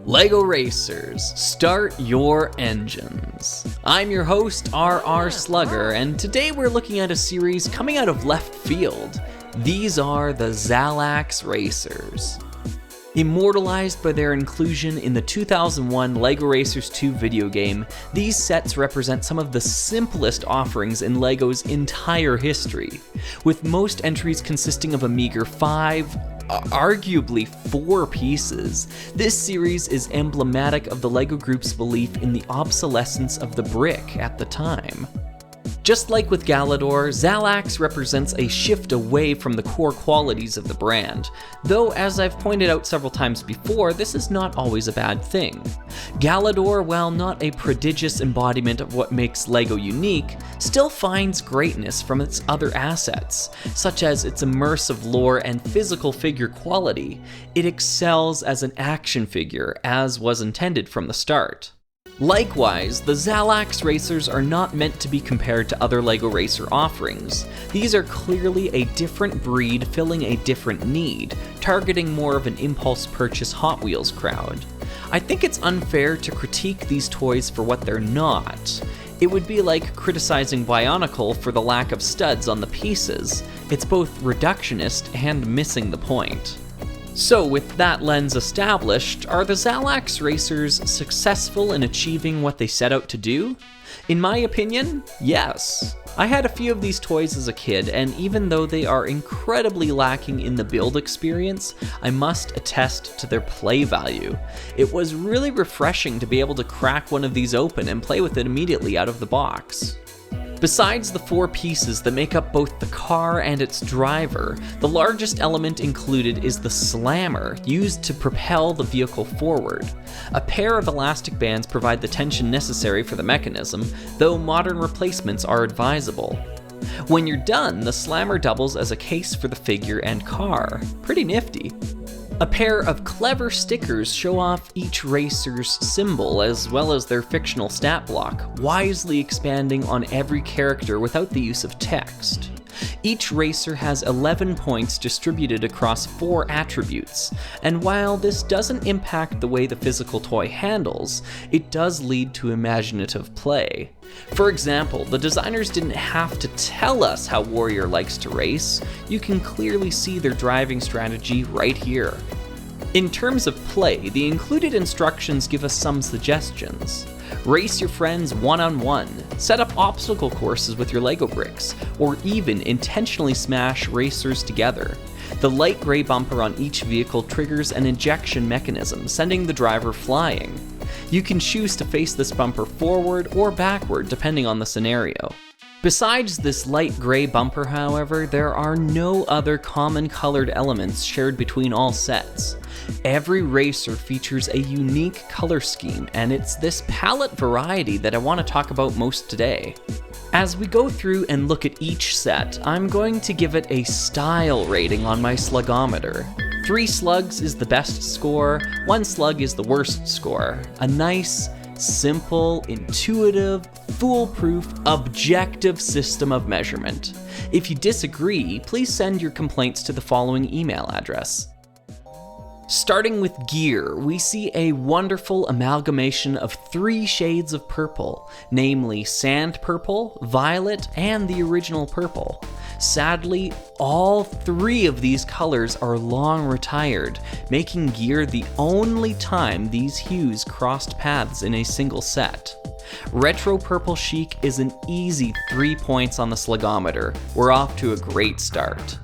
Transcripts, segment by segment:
Lego Racers, start your engines. I'm your host, RR Slugger, and today we're looking at a series coming out of left field. These are the Xalax Racers. Immortalized by their inclusion in the 2001 Lego Racers 2 video game, these sets represent some of the simplest offerings in LEGO's entire history, with most entries consisting of a meager 5, arguably 4 pieces. This series is emblematic of the LEGO Group's belief in the obsolescence of the brick at the time. Just like with Galidor, Xalax represents a shift away from the core qualities of the brand, though as I've pointed out several times before, this is not always a bad thing. Galidor, while not a prodigious embodiment of what makes LEGO unique, still finds greatness from its other assets, such as its immersive lore and physical figure quality. It excels as an action figure, as was intended from the start. Likewise, the Xalax Racers are not meant to be compared to other LEGO Racer offerings. These are clearly a different breed filling a different need, targeting more of an impulse purchase Hot Wheels crowd. I think it's unfair to critique these toys for what they're not. It would be like criticizing Bionicle for the lack of studs on the pieces. It's both reductionist and missing the point. So with that lens established, are the Xalax Racers successful in achieving what they set out to do? In my opinion, yes. I had a few of these toys as a kid, and even though they are incredibly lacking in the build experience, I must attest to their play value. It was really refreshing to be able to crack one of these open and play with it immediately out of the box. Besides the 4 pieces that make up both the car and its driver, the largest element included is the slammer, used to propel the vehicle forward. A pair of elastic bands provide the tension necessary for the mechanism, though modern replacements are advisable. When you're done, the slammer doubles as a case for the figure and car. Pretty nifty. A pair of clever stickers show off each racer's symbol as well as their fictional stat block, wisely expanding on every character without the use of text. Each racer has 11 points distributed across 4 attributes, and while this doesn't impact the way the physical toy handles, it does lead to imaginative play. For example, the designers didn't have to tell us how Warrior likes to race. You can clearly see their driving strategy right here. In terms of play, the included instructions give us some suggestions. Race your friends one-on-one, set up obstacle courses with your Lego bricks, or even intentionally smash racers together. The light gray bumper on each vehicle triggers an ejection mechanism, sending the driver flying. You can choose to face this bumper forward or backward depending on the scenario. Besides this light gray bumper, however, there are no other common colored elements shared between all sets. Every racer features a unique color scheme, and it's this palette variety that I want to talk about most today. As we go through and look at each set, I'm going to give it a style rating on my Slug-O-Meter. 3 slugs is the best score, 1 slug is the worst score. A nice, simple, intuitive, foolproof, objective system of measurement. If you disagree, please send your complaints to the following email address. Starting with gear, we see a wonderful amalgamation of 3 shades of purple, namely sand purple, violet, and the original purple. Sadly, all 3 of these colors are long retired, making gear the only time these hues crossed paths in a single set. Retro Purple Chic is an easy 3 points on the Slug-O-Meter. We're off to a great start.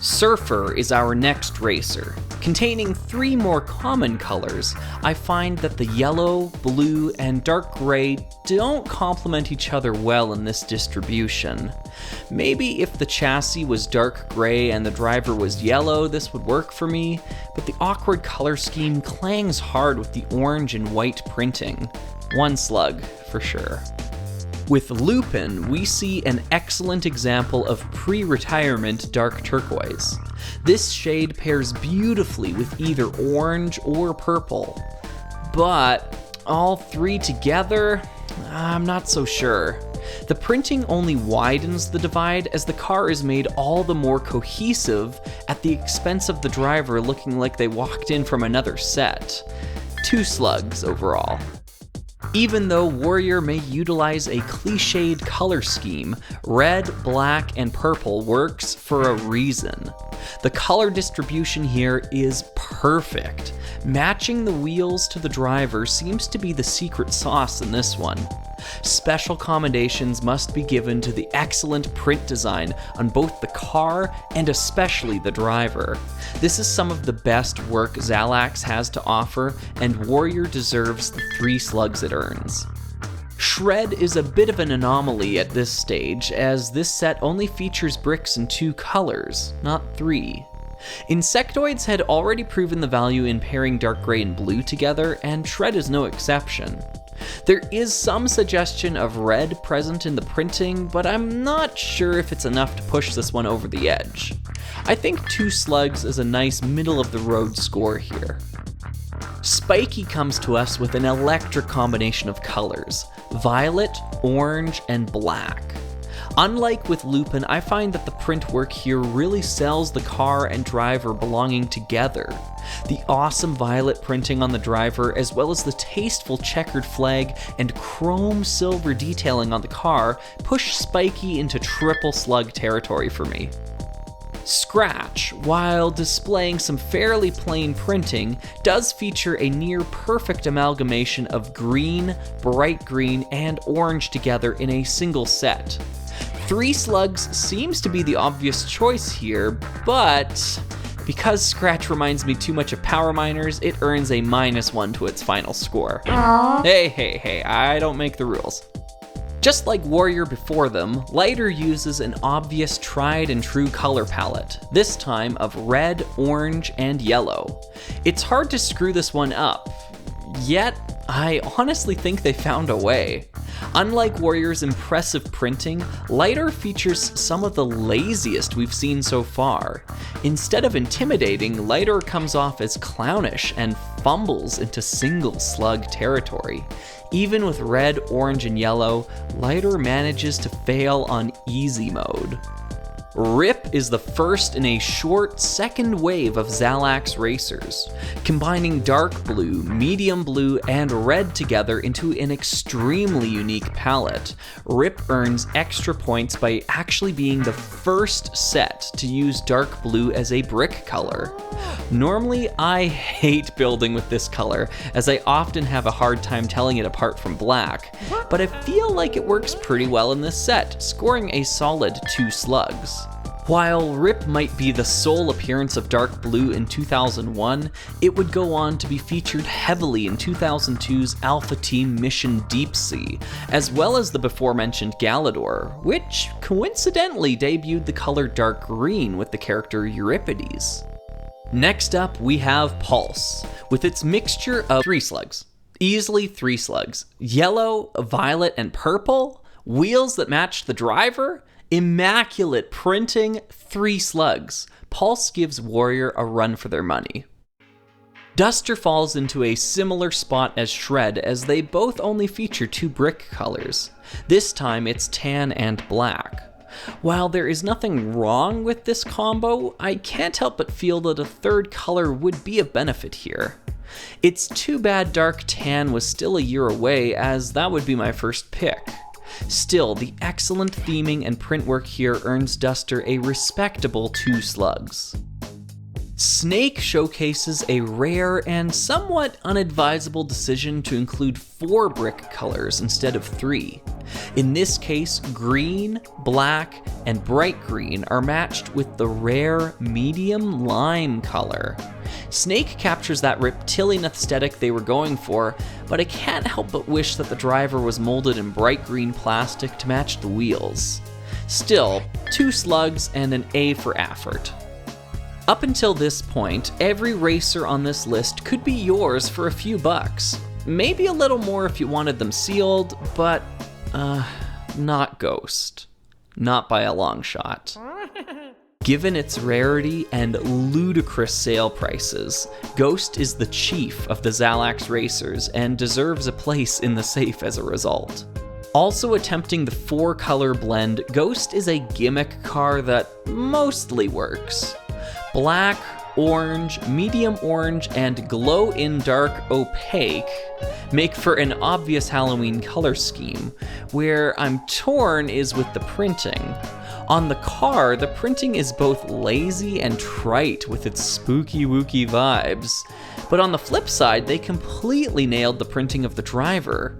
Surfer is our next racer. Containing 3 more common colors, I find that the yellow, blue, and dark gray don't complement each other well in this distribution. Maybe if the chassis was dark gray and the driver was yellow, this would work for me, but the awkward color scheme clangs hard with the orange and white printing. 1 slug, for sure. With Lupin, we see an excellent example of pre-retirement dark turquoise. This shade pairs beautifully with either orange or purple, but all 3 together, I'm not so sure. The printing only widens the divide as the car is made all the more cohesive at the expense of the driver looking like they walked in from another set. 2 slugs overall. Even though Warrior may utilize a cliched color scheme, red, black, and purple works for a reason. The color distribution here is perfect. Matching the wheels to the driver seems to be the secret sauce in this one. Special commendations must be given to the excellent print design on both the car and especially the driver. This is some of the best work Xalax has to offer, and Warrior deserves the 3 slugs it earns. Shred is a bit of an anomaly at this stage, as this set only features bricks in 2 colors, not 3. Insectoids had already proven the value in pairing dark gray and blue together, and Shred is no exception. There is some suggestion of red present in the printing, but I'm not sure if it's enough to push this one over the edge. I think 2 slugs is a nice middle-of-the-road score here. Spiky comes to us with an electric combination of colors: violet, orange, and black. Unlike with Lupin, I find that the print work here really sells the car and driver belonging together. The awesome violet printing on the driver, as well as the tasteful checkered flag and chrome silver detailing on the car, push Spiky into triple slug territory for me. Scratch, while displaying some fairly plain printing, does feature a near-perfect amalgamation of green, bright green, and orange together in a single set. 3 slugs seems to be the obvious choice here, but because Scratch reminds me too much of Power Miners, it earns a -1 to its final score. Hey, I don't make the rules. Just like Warrior before them, Lighter uses an obvious tried and true color palette, this time of red, orange, and yellow. It's hard to screw this one up, yet I honestly think they found a way. Unlike Warrior's impressive printing, Lighter features some of the laziest we've seen so far. Instead of intimidating, Lighter comes off as clownish and fumbles into single slug territory. Even with red, orange, and yellow, Lighter manages to fail on easy mode. Rip is the first in a short second wave of Xalax Racers, combining dark blue, medium blue, and red together into an extremely unique palette. Rip earns extra points by actually being the first set to use dark blue as a brick color. Normally, I hate building with this color, as I often have a hard time telling it apart from black, but I feel like it works pretty well in this set, scoring a solid 2 slugs. While Rip might be the sole appearance of dark blue in 2001, it would go on to be featured heavily in 2002's Alpha Team Mission Deep Sea, as well as the before-mentioned Galidor, which coincidentally debuted the color dark green with the character Euripides. Next up, we have Pulse, with its mixture of 3 slugs. Easily 3 slugs. Yellow, violet, and purple, wheels that match the driver, immaculate printing, 3 slugs. Pulse gives Warrior a run for their money. Duster falls into a similar spot as Shred, as they both only feature 2 brick colors. This time it's tan and black. While there is nothing wrong with this combo, I can't help but feel that a 3rd color would be of benefit here. It's too bad dark tan was still a year away, as that would be my first pick. Still, the excellent theming and print work here earns Duster a respectable 2 slugs. Snake showcases a rare and somewhat unadvisable decision to include 4 brick colors instead of 3. In this case, green, black, and bright green are matched with the rare medium lime color. Snake captures that reptilian aesthetic they were going for, but I can't help but wish that the driver was molded in bright green plastic to match the wheels. Still, 2 slugs and an A for effort. Up until this point, every racer on this list could be yours for a few bucks. Maybe a little more if you wanted them sealed, but not Ghost. Not by a long shot. Given its rarity and ludicrous sale prices, Ghost is the chief of the Xalax Racers and deserves a place in the safe as a result. Also attempting the 4-color blend, Ghost is a gimmick car that mostly works. Black, orange, medium orange, and glow-in-dark opaque make for an obvious Halloween color scheme. Where I'm torn is with the printing. On the car, the printing is both lazy and trite with its spooky-wooky vibes. But on the flip side, they completely nailed the printing of the driver.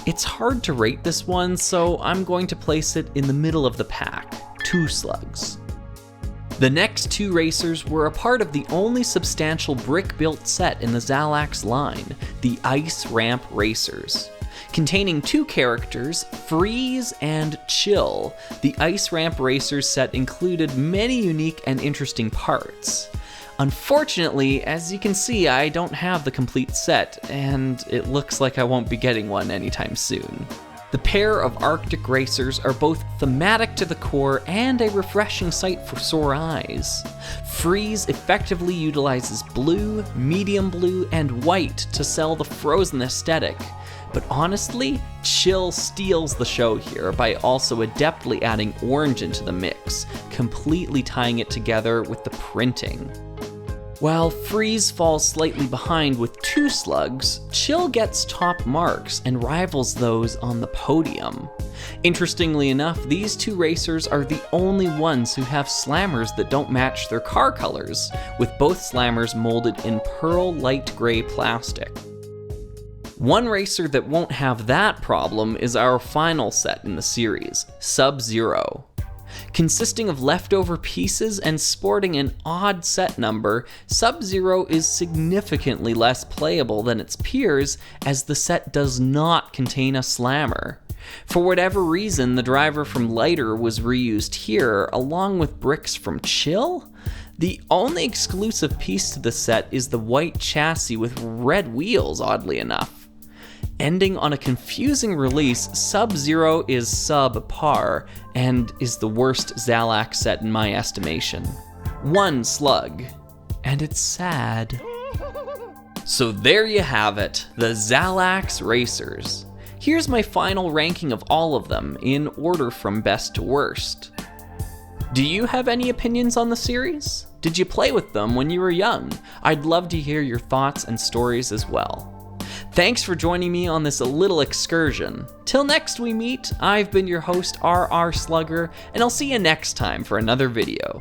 It's hard to rate this one, so I'm going to place it in the middle of the pack, 2 slugs. The next 2 racers were a part of the only substantial brick-built set in the Xalax line, the Ice Ramp Racers. Containing 2 characters, Freeze and Chill, the Ice Ramp Racers set included many unique and interesting parts. Unfortunately, as you can see, I don't have the complete set, and it looks like I won't be getting one anytime soon. The pair of Arctic racers are both thematic to the core and a refreshing sight for sore eyes. Freeze effectively utilizes blue, medium blue, and white to sell the frozen aesthetic. But honestly, Chill steals the show here by also adeptly adding orange into the mix, completely tying it together with the printing. While Freeze falls slightly behind with 2 slugs, Chill gets top marks and rivals those on the podium. Interestingly enough, these 2 racers are the only ones who have slammers that don't match their car colors, with both slammers molded in pearl light gray plastic. One racer that won't have that problem is our final set in the series, Sub-Zero. Consisting of leftover pieces and sporting an odd set number, Sub-Zero is significantly less playable than its peers, as the set does not contain a slammer. For whatever reason, the driver from Lighter was reused here, along with bricks from Chill? The only exclusive piece to the set is the white chassis with red wheels, oddly enough. Ending on a confusing release, Sub-Zero is subpar, and is the worst Xalax set in my estimation. 1 slug. And it's sad. So there you have it, the Xalax Racers. Here's my final ranking of all of them, in order from best to worst. Do you have any opinions on the series? Did you play with them when you were young? I'd love to hear your thoughts and stories as well. Thanks for joining me on this little excursion. Till next we meet, I've been your host, RR Slugger, and I'll see you next time for another video.